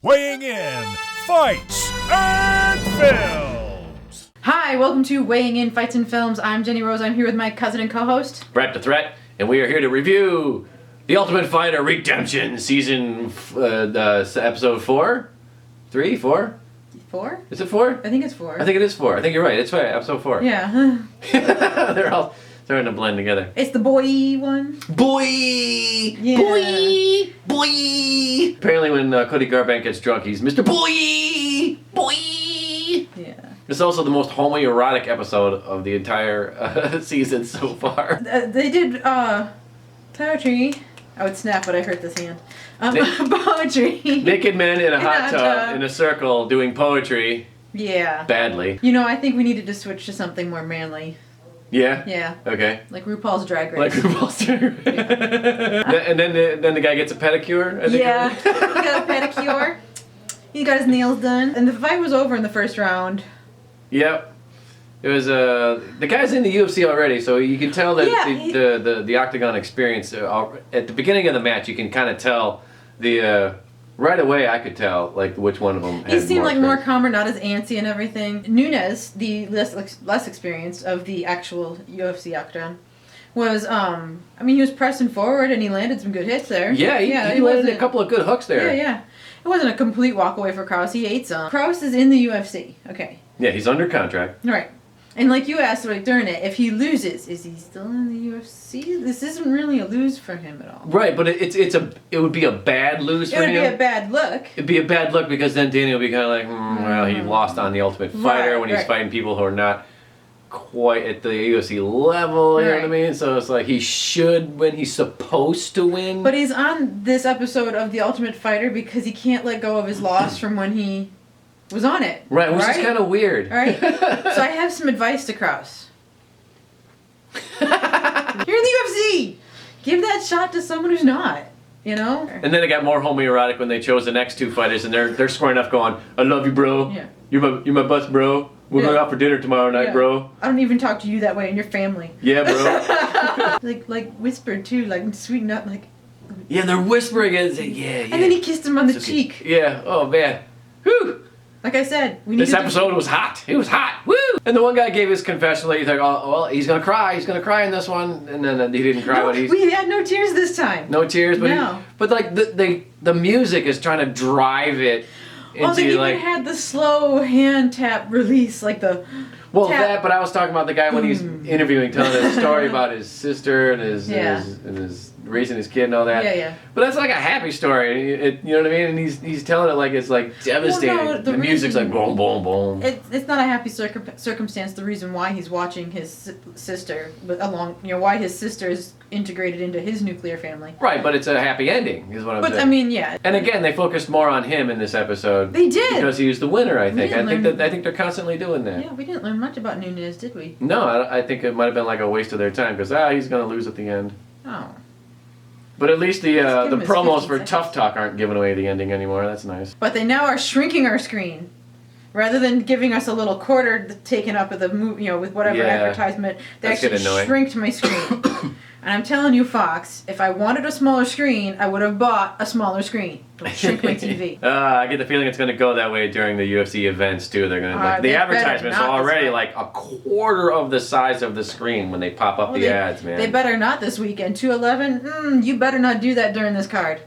weighing in Fights and Films. Hi, welcome to Weighing In Fights and Films. I'm Jenny Rose. I'm here with my cousin and co-host, Brett the Threat, and we are here to review The Ultimate Fighter Redemption Season, Episode 4? 3? 4? 4? Is it 4? I think it's 4. I think it is 4. I think you're right. It's right. Episode 4. Yeah. They're all starting to blend together. It's the boy one. Boy! Yeah. Boy! Boy! Apparently when Cody Garbrandt gets drunk, he's Mr. Boy! Boy! Yeah. It's also the most homoerotic episode of the entire season so far. They did poetry. I would snap, but I hurt this hand. Poetry. Naked men in a hot tub in a circle doing poetry. Yeah. Badly. You know, I think we needed to switch to something more manly. Yeah? Yeah. Okay. Like RuPaul's Drag Race. Like RuPaul's Drag Race. And then the guy gets a pedicure? I think. Yeah. He got a pedicure. He got his nails done. And the fight was over in the first round. Yep. It was the guy's in the UFC already, so you can tell that the Octagon experience at the beginning of the match. You can kind of tell right away. I could tell like which one of them. He seemed like more calmer, not as antsy and everything. Nunez, the less experienced of the actual UFC Octagon, was he was pressing forward and he landed some good hits there. Yeah, he landed a couple of good hooks there. Yeah. It wasn't a complete walk away for Krause. He ate some. Krause is in the UFC. Okay. Yeah, he's under contract. Right. And like you asked during it, if he loses, is he still in the UFC? This isn't really a lose for him at all. Right, but it would be a bad lose for him. It would be a bad look. It'd be a bad look because then Danny will be kind of like, well, he lost on the Ultimate Fighter when he's fighting people who are not quite at the UFC level, you know what I mean? So it's like he should when he's supposed to win. But he's on this episode of The Ultimate Fighter because he can't let go of his loss from when he was on it. Right, which is kind of weird. Right. So I have some advice to Krause. You're in the UFC! Give that shot to someone who's not, you know? And then it got more homoerotic when they chose the next two fighters and they're squaring up going, I love you, bro. Yeah. You're my best, bro. We're going out for dinner tomorrow night, bro. I don't even talk to you that way and your family. Yeah, bro. like whispered too, like sweeten up, like. Yeah, they're whispering and saying, yeah. And then he kissed him on the cheek. Yeah, oh man. Whew. Like I said, this episode was hot. It was hot. Woo! And the one guy gave his confession. Like, you think, oh, well, he's gonna cry. He's gonna cry in this one. And then he didn't cry. No, we had no tears this time. No tears, but no. But like the music is trying to drive it into they even had the slow hand tap release, like the. Well, tap. But I was talking about the guy when he's interviewing, telling a story about his sister and his raising his kid and all that. Yeah. But that's like a happy story. You know what I mean? And he's telling it like it's like devastating. Well, no, the music's like boom, boom, boom. It's not a happy circumstance. The reason why he's watching his sister, why his sister is integrated into his nuclear family. Right, but it's a happy ending, is what I'm saying. But I mean, yeah. And again, they focused more on him in this episode. They did because he was the winner. I think. I think they're constantly doing that. Yeah, we didn't learn much about Nunez, did we? No, I think it might have been like a waste of their time because he's gonna lose at the end. Oh. But at least the promos for TUF Talk aren't giving away the ending anymore. That's nice. But they now are shrinking our screen. Rather than giving us a little quarter taken up with a with whatever advertisement, they actually shrinked my screen. And I'm telling you, Fox, if I wanted a smaller screen, I would have bought a smaller screen. Don't shrink my TV. I get the feeling it's going to go that way during the UFC events too. They're going to the advertisements are already like a quarter of the size of the screen when they pop up the ads, man. They better not this weekend. 211. You better not do that during this card.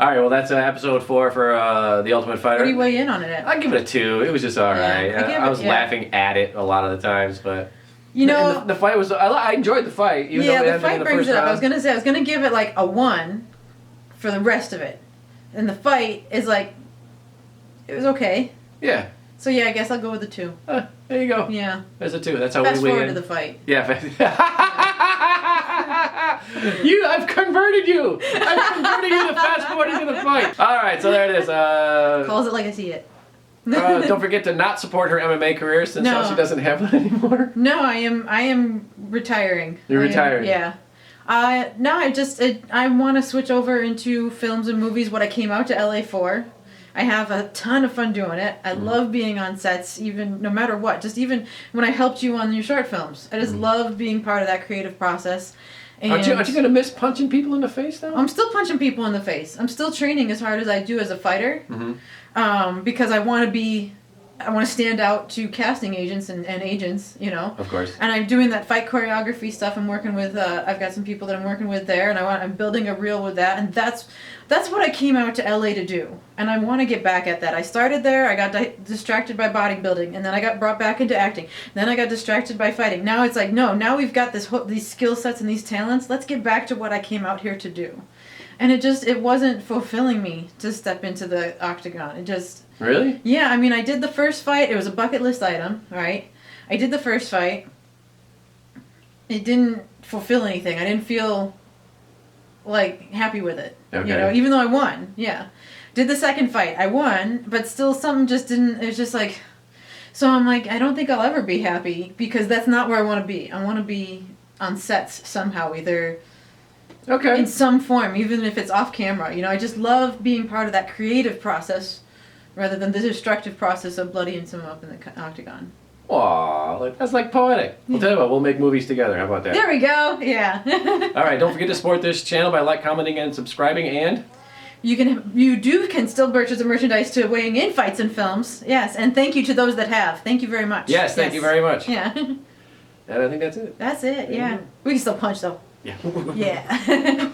All right, well that's episode 4 for the Ultimate Fighter. What do you weigh in on it at? I'd give it a 2. It was just all right. I was laughing at it a lot of the times, but. You know, the fight was. I enjoyed the fight. Even though the fight brings it up. I was gonna give it like a 1 for the rest of it, and the fight is like, it was okay. Yeah. So yeah, I guess I'll go with the 2. There you go. Yeah. There's a 2. That's how Fast we weigh forward in. to the fight. Yeah. I've converted you. I've converted you to fast forwarding to the fight. All right, so there it is. Calls it like I see it. Don't forget to not support her MMA career since now she doesn't have one anymore. No, I am retiring. You're retiring? Yeah. No, I want to switch over into films and movies, what I came out to LA for. I have a ton of fun doing it. I love being on sets, even no matter what. Just even when I helped you on your short films. I just love being part of that creative process. Aren't you going to miss punching people in the face, though? I'm still punching people in the face. I'm still training as hard as I do as a fighter. Because I want to stand out to casting agents and agents, you know. Of course. And I'm doing that fight choreography stuff. I'm working with, I've got some people that I'm working with there, and I'm building a reel with that. And that's what I came out to LA to do. And I want to get back at that. I started there. I got distracted by bodybuilding, and then I got brought back into acting. Then I got distracted by fighting. Now it's like, no, now we've got these skill sets and these talents. Let's get back to what I came out here to do. And it wasn't fulfilling me to step into the octagon. It just... Really? Yeah, I mean, I did the first fight. It was a bucket list item, right? I did the first fight. It didn't fulfill anything. I didn't feel, like, happy with it. Okay. You know, even though I won. Yeah. Did the second fight. I won, but still something just didn't... It was just like... So I'm like, I don't think I'll ever be happy because that's not where I want to be. I want to be on sets somehow, either... Okay. In some form, even if it's off camera. You know, I just love being part of that creative process rather than the destructive process of bloodying someone up in the octagon. Aw, that's like poetic. We'll tell you what, we'll make movies together. How about that? There we go. Yeah. All right, don't forget to support this channel by commenting, and subscribing, and... You can still purchase the merchandise to Weighing In Fights and Films. Yes, and thank you to those that have. Thank you very much. Yes, thank you very much. Yeah. And I think that's it. That's it, yeah. We can still punch, though. Yeah. Yeah.